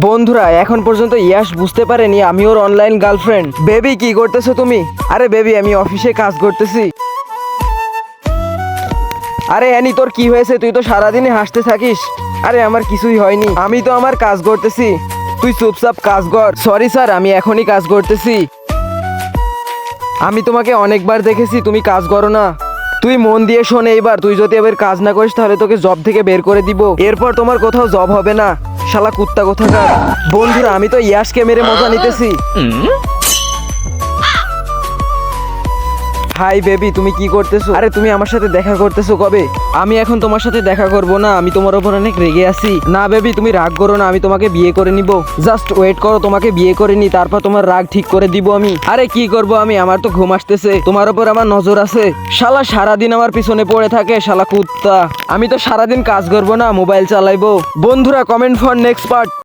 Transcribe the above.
বন্ধুরা এখন পর্যন্ত ইয়াশ বুঝতে পারেনি আমি ওর অনলাইন গার্লফ্রেন্ড। বেবি কি করতেছো তুমি? আরে বেবি আমি অফিসে কাজ করতেছি। আরে অ্যানি তোর কি হয়েছে? তুই তো সারাদিনই হাসতে থাকিস। আরে আমার কিছুই হয়নি, আমি তো আমার কাজ করতেছি। তুই চুপচাপ কাজ কর। সরি স্যার, আমি এখনই কাজ করতেছি। আমি তোমাকে অনেকবার দেখেছি তুমি কাজ করো না। তুই মন দিয়ে শোন, এইবার তুই যদি এবার কাজ না করিস তাহলে তোকে জব থেকে বের করে দিব। এরপর তোমার কোথাও জব হবে না, শালা কুত্তা কোথাকার। বন্ধুরা আমি তো ইয়াশকে মেরে মজা নিতেছি। হাই বেবি, তুমি কি করতেছো? আরে তুমি আমার সাথে দেখা করতেছো কবে? আমি এখন তোমার সাথে দেখা করব না, আমি তোমার উপর অনেক রেগে আছি। না বেবি তুমি রাগ করো না, আমি তোমাকে বিয়ে করে নিব। জাস্ট ওয়েট করো, তোমাকে বিয়ে করে নি, তারপর তোমার রাগ ঠিক করে দিব আমি। আরে কি করব আমি, আমার তো ঘুম আসতেছে, তোমার উপর আমার নজর আছে। শালা সারাদিন আমার পিছনে পড়ে থাকে, শালা কুত্তা। আমি তো সারাদিন কাজ করব না, মোবাইল চালাইবো। বন্ধুরা কমেন্ট ফর নেক্সট পার্ট।